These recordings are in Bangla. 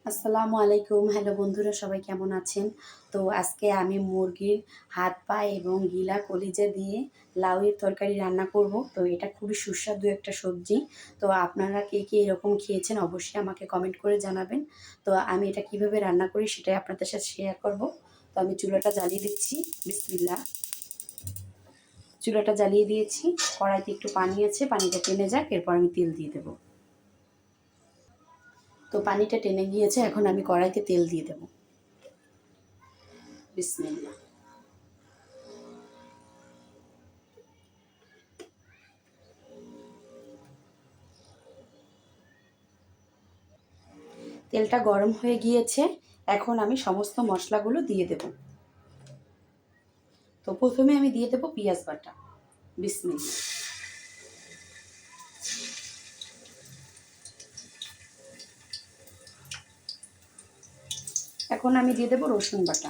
আসসালামু আলাইকুম। হ্যালো বন্ধুরা, সবাই কেমন আছেন? তো আজকে আমি মুরগির হাত পা এবং গিলা কলিজা দিয়ে লাউয়ের তরকারি রান্না করব। তো এটা খুবই সুস্বাদু একটা সবজি। তো আপনারা কে কে এরকম খেয়েছেন অবশ্যই আমাকে কমেন্ট করে জানাবেন। তো আমি এটা কিভাবে রান্না করি সেটাই আপনাদের সাথে শেয়ার করব। তো আমি চুলাটা জ্বালিয়ে দিচ্ছি। বিসমিল্লাহ। চুলাটা জ্বালিয়ে দিয়েছি। কড়াইতে একটু পানি আছে, পানিটা টেনে যাক, এরপর আমি তেল দিয়ে দেবো। তো পানিটা টেনে গিয়েছে, এখন আমি কড়াইতে তেল দিয়ে দেবো। বিসমিল্লাহ। তেলটা গরম হয়ে গিয়েছে, এখন আমি সমস্ত মশলাগুলো দিয়ে দেব। তো প্রথমে আমি দিয়ে দেব পেঁয়াজ বাটা। বিসমিল্লাহ। এখন আমি দিয়ে দেব রসুন বাটা।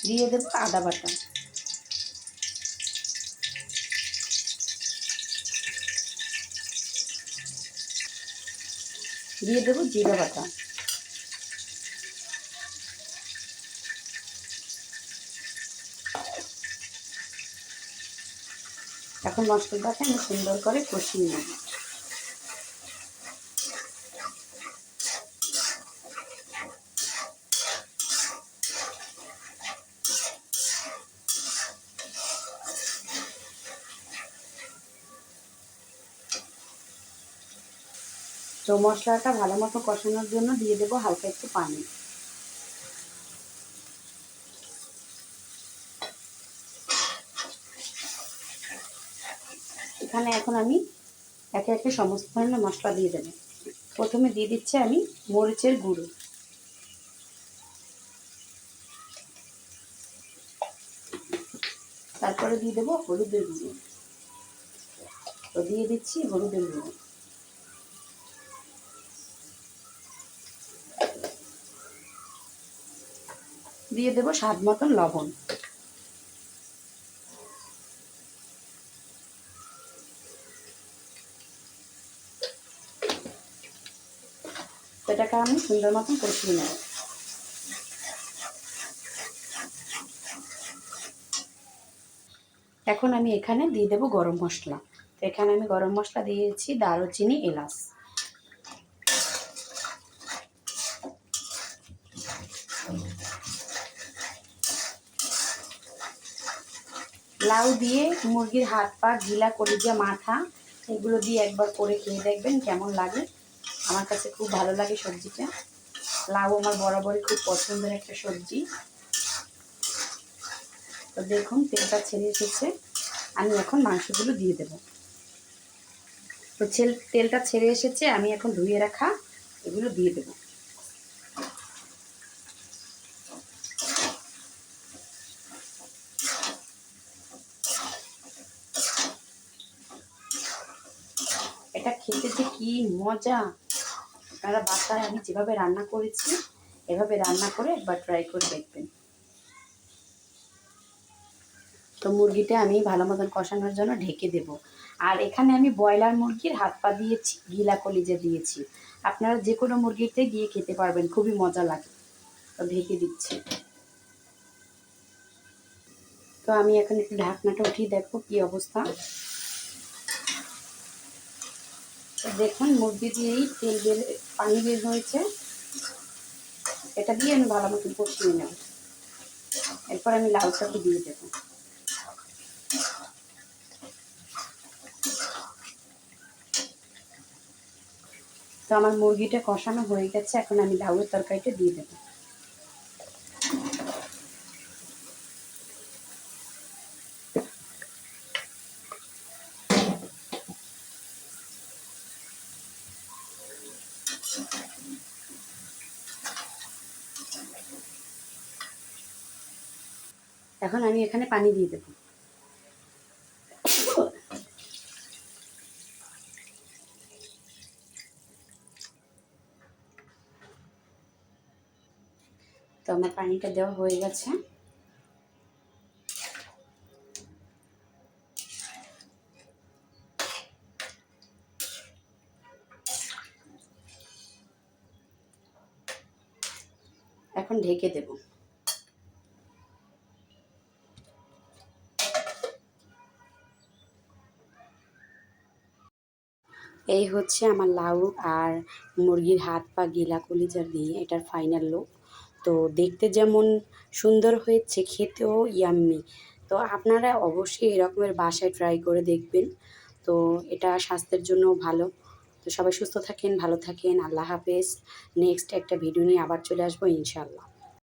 দিয়ে দেব আদা বাটা। দিয়ে দেব জিরা বাটা। এখন মশলাটাকে আমি সুন্দর করে কষিয়ে নেব। তো মশলাটা ভালো মতো কষানোর জন্য দিয়ে দেব হালকা একটু পানি। এখানে এখন আমি একে একে সমস্ত ধরনের মশলা দিয়ে দেব। প্রথমে দিয়ে দিচ্ছি আমি মরিচের গুঁড়ো। তারপরে দিয়ে দেব হলুদের গুঁড়ো। তো দিয়ে দিচ্ছি হলুদের গুঁড়ো। দিয়ে দেব স্বাদ মতন লবণ। এটাকে আমি সুন্দর মতন কষিয়ে নেব। এখন আমি এখানে দিয়ে দেব গরম মশলা। তো এখানে আমি গরম মশলা দিয়েছি দারুচিনি, এলাচ। লাউ দিয়ে মুরগির হাত পা, গিলা কলিজা, মাথা এগুলো দিয়ে একবার করে খেয়ে দেখবেন কেমন লাগে। আমার কাছে খুব ভালো লাগে সবজিটা। লাউ আমার বরাবরই খুব পছন্দের একটা সবজি। তো দেখুন তেলটা ছেড়ে এসেছে, আমি এখন মাংসগুলো দিয়ে দেব। তো তেলটা ছেড়ে এসেছে, আমি এখন ধুয়ে রাখা এগুলো দিয়ে দেবো। এটা খেতে যে কি মজা! আপনারা বাসায় আমি যেভাবে রান্না করেছি এভাবে রান্না করে একবার ট্রাই করে দেখবেন। তো মুরগিটা আমি ভালো মতন কষানোর জন্য ঢেকে দেব। আর এখানে আমি ব্রয়লার মুরগির হাত পা দিয়েছি, গিলা কলিজা দিয়েছি। আপনারা যে কোনো মুরগিতে দিয়ে খেতে পারবেন, খুবই মজা লাগে। তো ঢেকে দিচ্ছি। তো আমি এখন একটু ঢাকনাটা উঠিয়ে দেখবো কি অবস্থা। দেখুন মুরগি দিয়েই পানি বের হয়েছে। এটা দিয়ে আমি ভালো মতন কষিয়ে নেব। এরপর আমি লাউ শাকও দিয়ে দেবো। তো আমার মুরগিটা কষানো হয়ে গেছে, এখন আমি লাউয়ের তরকারিটা দিয়ে দেবো। এখন আমি এখানে পানি দিয়ে দেবো। তো আমার পানিটা দেওয়া হয়ে গেছে। এখন ঢেকে দেব। এই হচ্ছে আমার লাউ আর মুরগির হাত পা গিলা কলিজা দিয়ে এটার ফাইনাল লুক। তো দেখতে যেমন সুন্দর হয়েছে, খেতেও ইয়াম্মি। তো আপনারা অবশ্যই এরকমের বাসায় ট্রাই করে দেখবেন। তো এটা স্বাস্থ্যের জন্য ভালো। তো সবাই সুস্থ থাকেন, ভালো থাকেন। আল্লাহ হাফেজ। নেক্সট একটা ভিডিও নিয়ে আবার চলে আসবো ইনশাআল্লাহ।